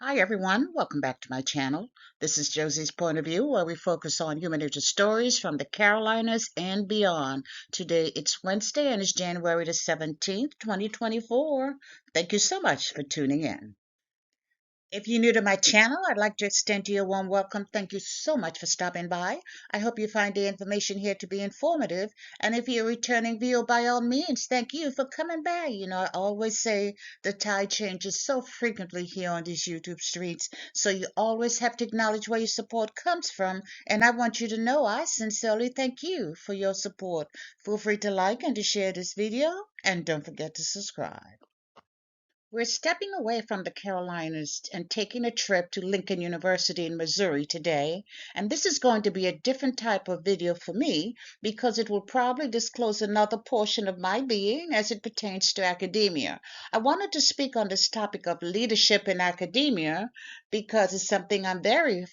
Hi everyone, welcome back to my channel. This is Josie's Point of View, where we focus on human nature stories from the Carolinas and beyond. Today it's Wednesday and it's January the 17th, 2024. Thank you so much for tuning in. If you're new to my channel, I'd like to extend to you a warm welcome. Thank you so much for stopping by. I hope you find the information here to be informative. And if you're a returning viewer, by all means, thank you for coming by. I always say the tide changes so frequently here on these YouTube streets. So you always have to acknowledge where your support comes from. And I want you to know I sincerely thank you for your support. Feel free to like and to share this video. And don't forget to subscribe. We're stepping away from the Carolinas and taking a trip to Lincoln University in Missouri today. And this is going to be a different type of video for me because it will probably disclose another portion of my being as it pertains to academia. I wanted to speak on this topic of leadership in academia because it's something I'm very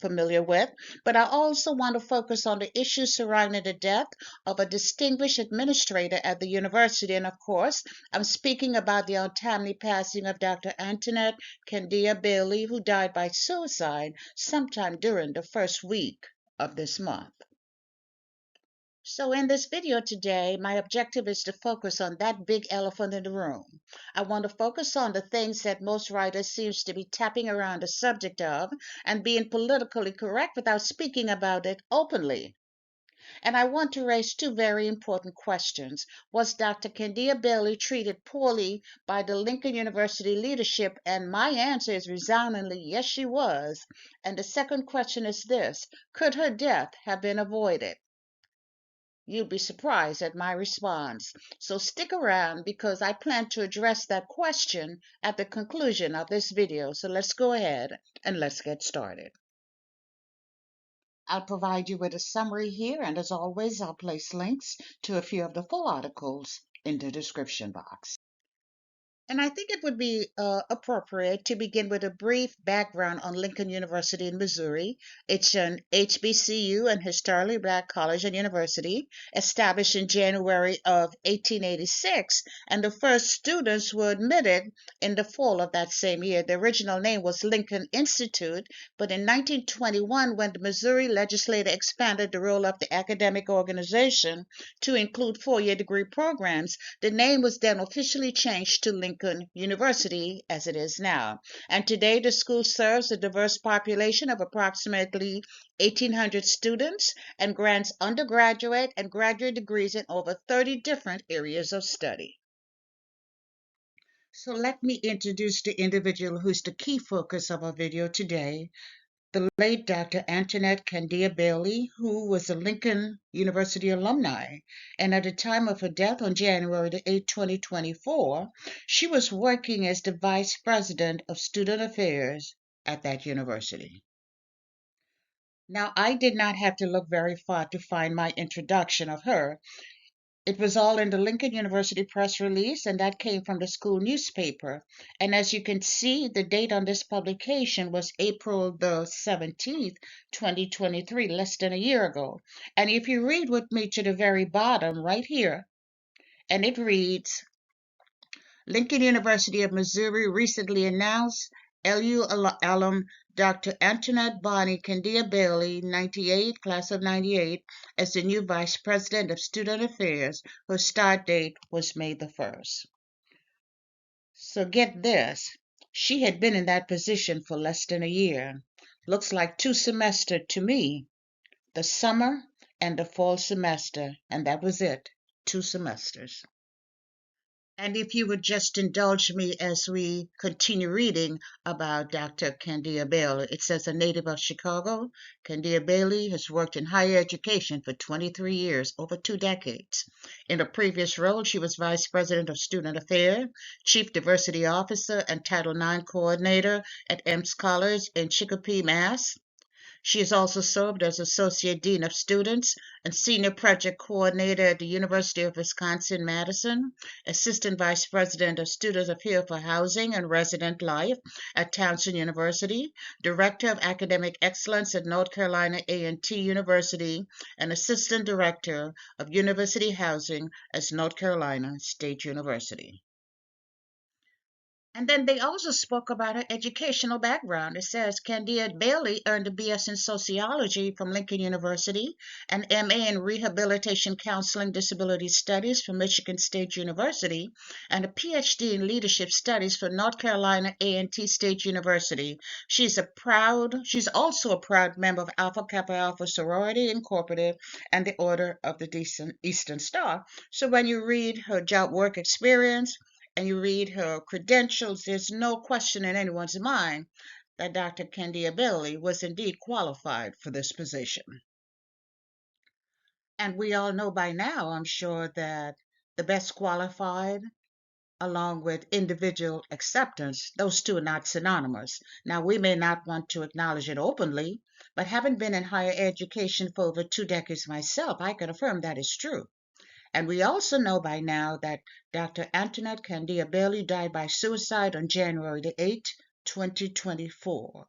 familiar with, but I also want to focus on the issues surrounding the death of a distinguished administrator at the university. And of course, I'm speaking about the untimely passing of Dr. Antionette Candia-Bailey, who died by suicide sometime during the first week of this month. So in this video today, my objective is to focus on that big elephant in the room. I want to focus on the things that most writers seem to be tapping around the subject of and being politically correct without speaking about it openly. And I want to raise two very important questions. Was Dr. Candia-Bailey treated poorly by the Lincoln University leadership? And my answer is resoundingly, yes, she was. And the second question is this: could her death have been avoided? You'll be surprised at my response. So stick around because I plan to address that question at the conclusion of this video. So let's go ahead and let's get started. I'll provide you with a summary here, and as always, I'll place links to a few of the full articles in the description box. And I think it would be appropriate to begin with a brief background on Lincoln University in Missouri. It's an HBCU and historically black college and university established in January of 1886, and the first students were admitted in the fall of that same year. The original name was Lincoln Institute, but in 1921, when the Missouri legislature expanded the role of the academic organization to include four-year degree programs, the name was then officially changed to Lincoln University as it is now. And today the school serves a diverse population of approximately 1,800 students and grants undergraduate and graduate degrees in over 30 different areas of study. So let me introduce the individual who's the key focus of our video today, the late Dr. Antionette Candia-Bailey, who was a Lincoln University alumni. And at the time of her death on January the 8th, 2024, she was working as the Vice President of Student Affairs at that university. Now, I did not have to look very far to find my introduction of her. It was all in the Lincoln University press release, and that came from the school newspaper. And as you can see, the date on this publication was April the 17th, 2023, less than a year ago. And if you read with me to the very bottom right here, and it reads, Lincoln University of Missouri recently announced LU alum Dr. Antionette Bonnie Candia-Bailey, 98, class of 98, as the new Vice President of Student Affairs. Her start date was May the 1st. So get this, she had been in that position for less than a year. Looks like 2 semesters to me, the summer and the fall semester, and that was it, 2 semesters. And if you would just indulge me as we continue reading about Dr. Candia-Bailey. It says a native of Chicago, Candia-Bailey has worked in higher education for 23 years, over 2 decades. In a previous role, she was Vice President of Student Affairs, Chief Diversity Officer, and Title IX Coordinator at Ems College in Chicopee, Mass. She has also served as Associate Dean of Students and Senior Project Coordinator at the University of Wisconsin-Madison, Assistant Vice President of Student Affairs for Housing and Resident Life at Towson University, Director of Academic Excellence at North Carolina A&T University, and Assistant Director of University Housing at North Carolina State University. And then they also spoke about her educational background. It says Candia-Bailey earned a BS in sociology from Lincoln University, an MA in rehabilitation counseling disability studies from Michigan State University, and a PhD in leadership studies from North Carolina A&T State University. She's also a proud member of Alpha Kappa Alpha Sorority Incorporated and the Order of the Decent Eastern Star. So when you read her job work experience, and you read her credentials, there's no question in anyone's mind that Dr. Candia-Bailey was indeed qualified for this position. And we all know by now, I'm sure, that the best qualified, along with individual acceptance, those two are not synonymous. Now, we may not want to acknowledge it openly, but having been in higher education for over 2 decades myself, I can affirm that is true. And we also know by now that Dr. Antionette Candia-Bailey died by suicide on January the 8th, 2024.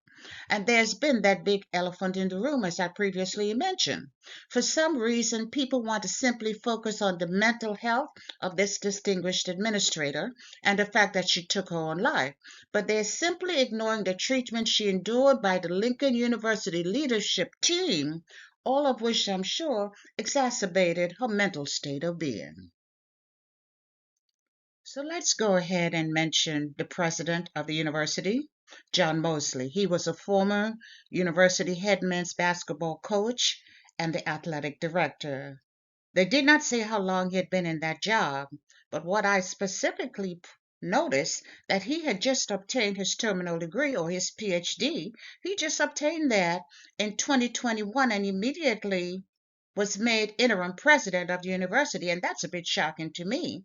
And there's been that big elephant in the room, as I previously mentioned. For some reason, people want to simply focus on the mental health of this distinguished administrator and the fact that she took her own life. But they're simply ignoring the treatment she endured by the Lincoln University leadership team, all of which I'm sure exacerbated her mental state of being. So let's go ahead and mention the president of the university, John Mosley. He was a former university head men's basketball coach and the athletic director. They did not say how long he had been in that job, but what I specifically noticed that he had just obtained his terminal degree or his PhD. He just obtained that in 2021 and immediately was made interim president of the university, and that's a bit shocking to me.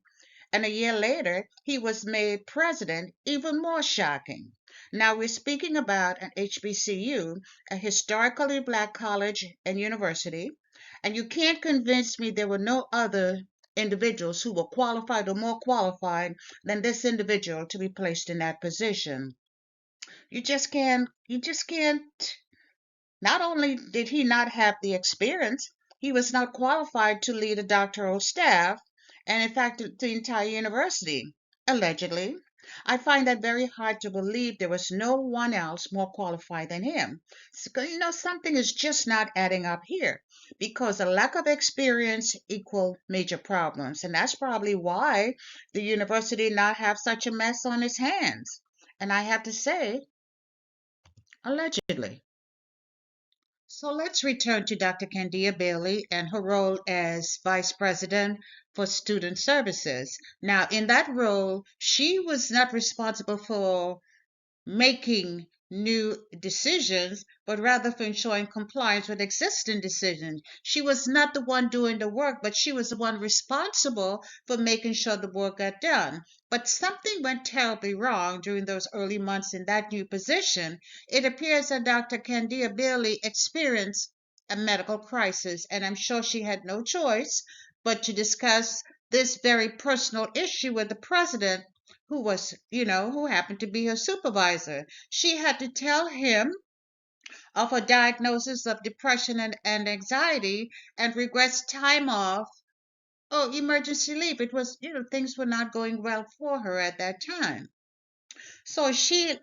And a year later, he was made president, even more shocking. Now, we're speaking about an HBCU, a historically black college and university, and you can't convince me there were no other individuals who were qualified or more qualified than this individual to be placed in that position. You just can't. Not only did he not have the experience, he was not qualified to lead a doctoral staff, and in fact, the entire university, allegedly. I find that very hard to believe there was no one else more qualified than him. So, something is just not adding up here because a lack of experience equal major problems, and that's probably why the university now have such a mess on its hands. And I have to say, allegedly. So let's return to Dr. Candia-Bailey and her role as Vice President for Student Services. Now, in that role, she was not responsible for making new decisions, but rather for ensuring compliance with existing decisions. She was not the one doing the work, but she was the one responsible for making sure the work got done. But something went terribly wrong during those early months in that new position. It appears that Dr. Candia-Bailey experienced a medical crisis, and I'm sure she had no choice but to discuss this very personal issue with the president who happened to be her supervisor. She had to tell him of her diagnosis of depression and anxiety and request time off or emergency leave. It was, things were not going well for her at that time. So she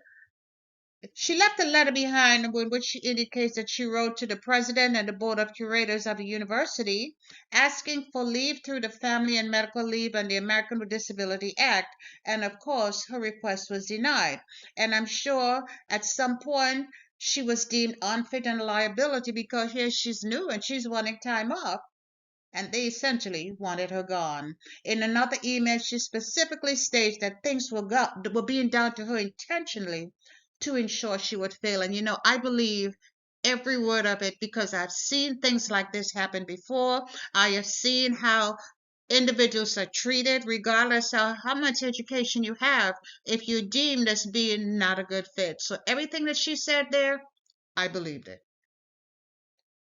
left a letter behind in which she indicates that she wrote to the president and the board of curators of the university asking for leave through the Family and Medical Leave and the American with Disability Act. And of course, her request was denied. And I'm sure at some point she was deemed unfit and a liability because here she's new and she's wanting time off, and they essentially wanted her gone. In another email, she specifically states that things were being done to her intentionally to ensure she would fail. And I believe every word of it because I've seen things like this happen before. I have seen how individuals are treated regardless of how much education you have if you're deemed as being not a good fit. So everything that she said there, I believed it.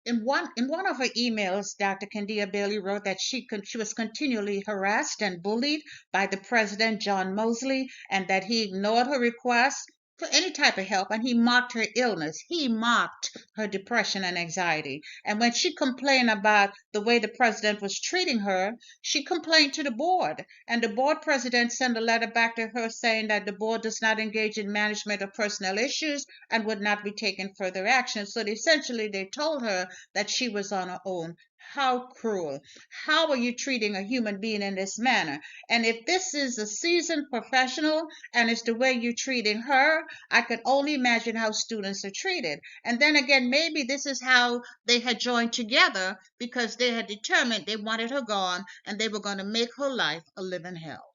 In one of her emails, Dr. Candia-Bailey wrote that she was continually harassed and bullied by the president, John Mosley, and that he ignored her requests for any type of help, and he mocked her illness. He mocked her depression and anxiety. And when she complained about the way the president was treating her, she complained to the board. And the board president sent a letter back to her saying that the board does not engage in management of personnel issues and would not be taking further action. So essentially, they told her that she was on her own. How cruel. How are you treating a human being in this manner? And if this is a seasoned professional and it's the way you're treating her, I could only imagine how students are treated. And then again, maybe this is how they had joined together because they had determined they wanted her gone and they were going to make her life a living hell.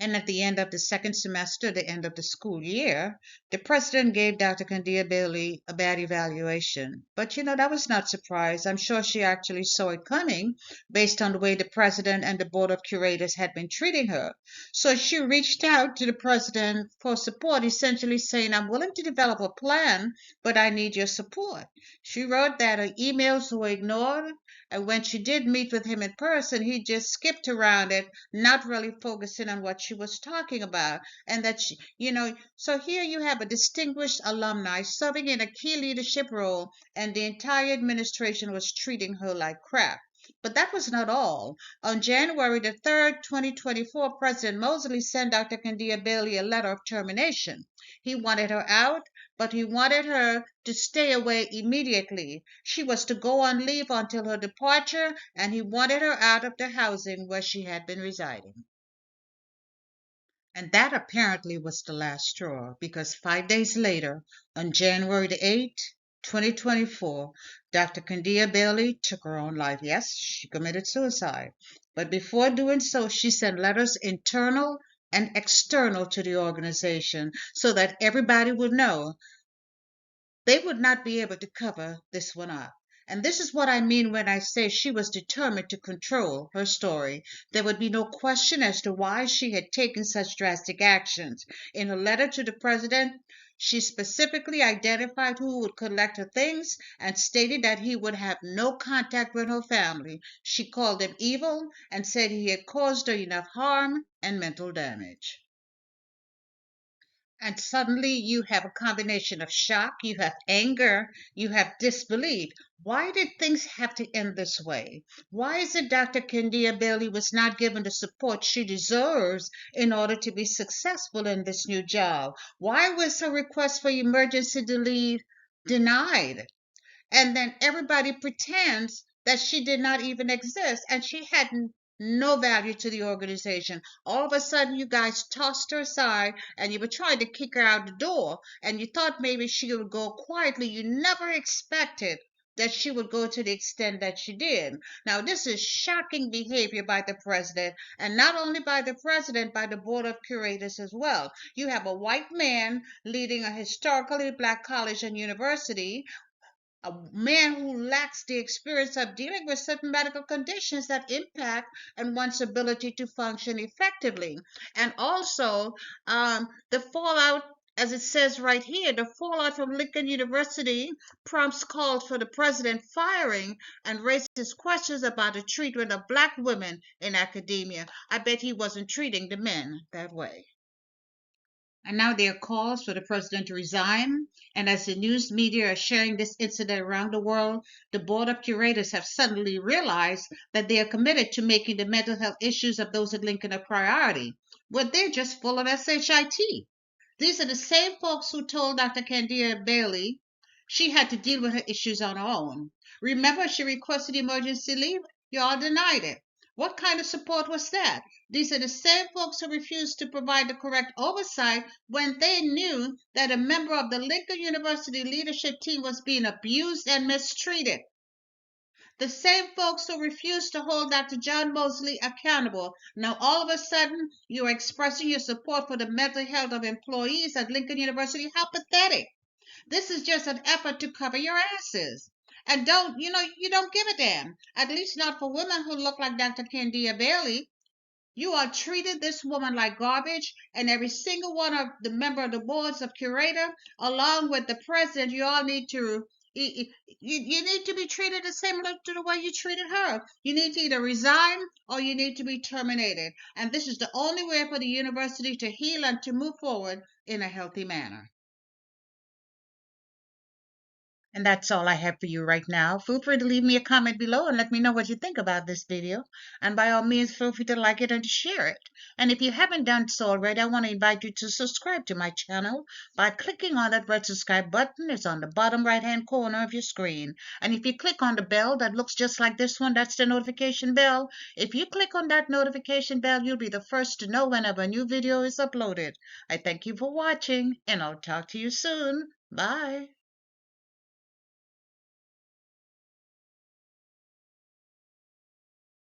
And at the end of the second semester, the end of the school year, the president gave Dr. Candia-Bailey a bad evaluation. But that was not surprise. I'm sure she actually saw it coming based on the way the president and the board of curators had been treating her. So she reached out to the president for support, essentially saying, I'm willing to develop a plan, but I need your support. She wrote that her emails were ignored, and when she did meet with him in person, he just skipped around it, not really focusing on what she was talking about. And that so here you have a distinguished alumni serving in a key leadership role, and the entire administration was treating her like crap. But that was not all. On January the 3rd, 2024, President Mosley sent Dr. Candia-Bailey a letter of termination. He wanted her out, but he wanted her to stay away immediately. She was to go on leave until her departure, and he wanted her out of the housing where she had been residing. And that apparently was the last straw, because 5 days later, on January the 8th, 2024, Dr. Candia-Bailey took her own life. Yes, she committed suicide. But before doing so, she sent letters internal and external to the organization so that everybody would know they would not be able to cover this one up. And this is what I mean when I say she was determined to control her story. There would be no question as to why she had taken such drastic actions. In a letter to the president, she specifically identified who would collect her things and stated that he would have no contact with her family. She called him evil and said he had caused her enough harm and mental damage. And suddenly you have a combination of shock, you have anger, you have disbelief. Why did things have to end this way? Why is it Dr. Candia-Bailey was not given the support she deserves in order to be successful in this new job? Why was her request for emergency leave denied? And then everybody pretends that she did not even exist and she had no value to the organization. All of a sudden, you guys tossed her aside and you were trying to kick her out the door, and you thought maybe she would go quietly. You never expected that she would go to the extent that she did. Now, this is shocking behavior by the president, and not only by the president, by the board of curators as well. You have a white man leading a historically black college and university, a man who lacks the experience of dealing with certain medical conditions that impact on one's ability to function effectively. And also, the fallout, as it says right here, the fallout from Lincoln University prompts calls for the president firing and raises questions about the treatment of black women in academia. I bet he wasn't treating the men that way. And now there are calls for the president to resign. And as the news media are sharing this incident around the world, the board of curators have suddenly realized that they are committed to making the mental health issues of those at Lincoln a priority. Well, they're just full of SHIT. These are the same folks who told Dr. Candia-Bailey she had to deal with her issues on her own. Remember, she requested emergency leave? You all denied it. What kind of support was that? These are the same folks who refused to provide the correct oversight when they knew that a member of the Lincoln University leadership team was being abused and mistreated. The same folks who refused to hold Dr. John Mosley accountable. Now, all of a sudden, you're expressing your support for the mental health of employees at Lincoln University. How pathetic. This is just an effort to cover your asses. And you don't give a damn. At least not for women who look like Dr. Candia-Bailey. You all treated this woman like garbage, and every single one of the member of the boards of curator, along with the president, you all need to You need to be treated the same to the way you treated her. You need to either resign or you need to be terminated. And this is the only way for the university to heal and to move forward in a healthy manner. And that's all I have for you right now. Feel free to leave me a comment below and let me know what you think about this video. And by all means, feel free to like it and to share it. And if you haven't done so already, I want to invite you to subscribe to my channel by clicking on that red subscribe button. It's on the bottom right-hand corner of your screen. And if you click on the bell that looks just like this one, that's the notification bell. If you click on that notification bell, you'll be the first to know whenever a new video is uploaded. I thank you for watching, and I'll talk to you soon. Bye.